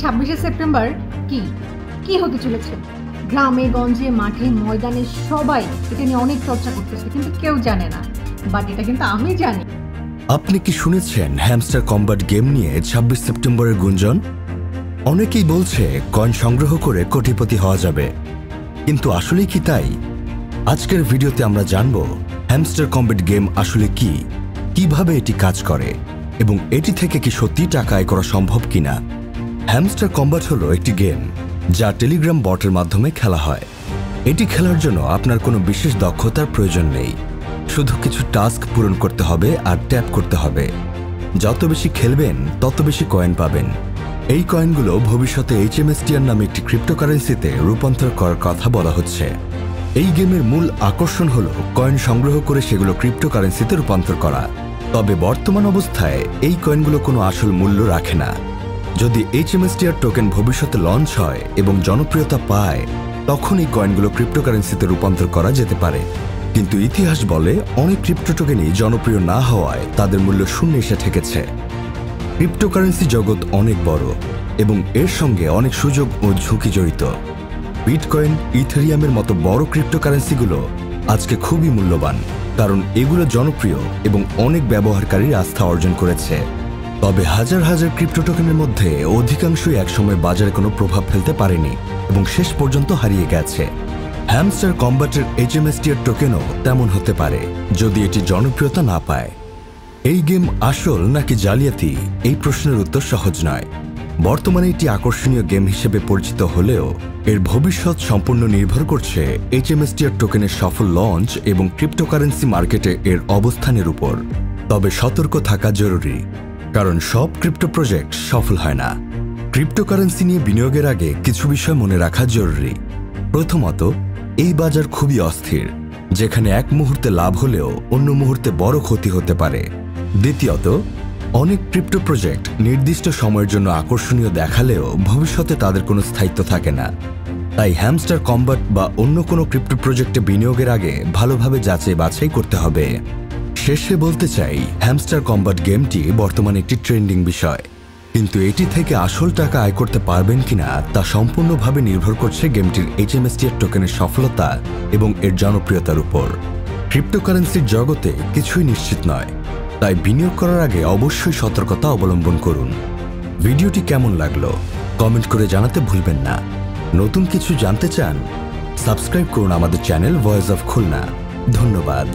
26শে September কি কি হতে চলেছে? গ্রামে গঞ্জে মাঠে ময়দানে সবাই এটা নিয়ে অনেক চর্চা করতেছে, কিন্তু কেউ জানে না। বাট এটা কিন্তু আমি জানি। আপনি কি শুনেছেন হ্যামস্টার কম্ব্যাট গেম নিয়ে 26 সেপ্টেম্বরের গুঞ্জন? অনেকেই বলছে কয়েন সংগ্রহ করে কোটিপতি হওয়া যাবে, কিন্তু আসলেই কি তাই? আজকের ভিডিওতে আমরা জানব হ্যামস্টার কম্ব্যাট গেম আসলে কি, কিভাবে এটি কাজ করে এবং এটি থেকে কি সত্যি টাকা আয় করা সম্ভব কিনা। হ্যামস্টার কম্ব্যাট হলো একটি গেম যা টেলিগ্রাম বটের মাধ্যমে খেলা হয়। এটি খেলার জন্য আপনার কোনো বিশেষ দক্ষতার প্রয়োজন নেই, শুধু কিছু টাস্ক পূরণ করতে হবে আর ট্যাপ করতে হবে। যত বেশি খেলবেন তত বেশি কয়েন পাবেন। এই কয়েনগুলো ভবিষ্যতে HMSTR নামে একটি ক্রিপ্টোকারেন্সিতে রূপান্তর করার কথা বলা হচ্ছে। এই গেমের মূল আকর্ষণ হল কয়েন সংগ্রহ করে সেগুলো ক্রিপ্টোকারেন্সিতে রূপান্তর করা। তবে বর্তমান অবস্থায় এই কয়েনগুলো কোনো আসল মূল্য রাখে না। যদি HMSTR টোকেন ভবিষ্যতে লঞ্চ হয় এবং জনপ্রিয়তা পায়, তখন এই কয়েনগুলো ক্রিপ্টোকারেন্সিতে রূপান্তর করা যেতে পারে। কিন্তু ইতিহাস বলে অনেক ক্রিপ্টো টোকেনই জনপ্রিয় না হওয়ায় তাদের মূল্য শূন্যে এসে ঠেকেছে। ক্রিপ্টোকারেন্সি জগৎ অনেক বড় এবং এর সঙ্গে অনেক সুযোগ ও ঝুঁকি জড়িত। বিটকয়েন, ইথেরিয়ামের মতো বড় ক্রিপ্টোকারেন্সিগুলো আজকে খুবই মূল্যবান, কারণ এগুলো জনপ্রিয় এবং অনেক ব্যবহারকারীর আস্থা অর্জন করেছে। তবে হাজার হাজার ক্রিপ্টো টোকেনের মধ্যে অধিকাংশই একসময় বাজারে কোনো প্রভাব ফেলতে পারেনি এবং শেষ পর্যন্ত হারিয়ে গেছে। হ্যামস্টার কম্ব্যাটের HMSTR টোকেনও তেমন হতে পারে যদি এটি জনপ্রিয়তা না পায়। এই গেম আসল নাকি জালিয়াতি, এই প্রশ্নের উত্তর সহজ নয়। বর্তমানে এটি আকর্ষণীয় গেম হিসেবে পরিচিত হলেও এর ভবিষ্যৎ সম্পূর্ণ নির্ভর করছে HMSTR টোকেনের সফল লঞ্চ এবং ক্রিপ্টোকারেন্সি মার্কেটে এর অবস্থানের উপর। তবে সতর্ক থাকা জরুরি, কারণ সব ক্রিপ্টো প্রজেক্ট সফল হয় না। ক্রিপ্টোকারেন্সি নিয়ে বিনিয়োগের আগে কিছু বিষয় মনে রাখা জরুরি। প্রথমত, এই বাজার খুবই অস্থির, যেখানে এক মুহূর্তে লাভ হলেও অন্য মুহূর্তে বড় ক্ষতি হতে পারে। দ্বিতীয়ত, অনেক ক্রিপ্টো প্রজেক্ট নির্দিষ্ট সময়ের জন্য আকর্ষণীয় দেখালেও ভবিষ্যতে তাদের কোনো স্থায়িত্ব থাকে না। তাই হ্যামস্টার কম্ব্যাট বা অন্য কোনো ক্রিপ্টো প্রজেক্টে বিনিয়োগের আগে ভালোভাবে যাচাই বাছাই করতে হবে। শেষে বলতে চাই, হ্যামস্টার কম্ব্যাট গেমটি বর্তমানে একটি ট্রেন্ডিং বিষয়, কিন্তু এটি থেকে আসল টাকা আয় করতে পারবেন কিনা তা সম্পূর্ণভাবে নির্ভর করছে গেমটির HMSTR টোকেনের সফলতা এবং এর জনপ্রিয়তার উপর। ক্রিপ্টোকারেন্সির জগতে কিছুই নিশ্চিত নয়, তাই বিনিয়োগ করার আগে অবশ্যই সতর্কতা অবলম্বন করুন। ভিডিওটি কেমন লাগলো কমেন্ট করে জানাতে ভুলবেন না। নতুন কিছু জানতে চান? সাবস্ক্রাইব করুন আমাদের চ্যানেল ভয়েস অফ খুলনা। ধন্যবাদ।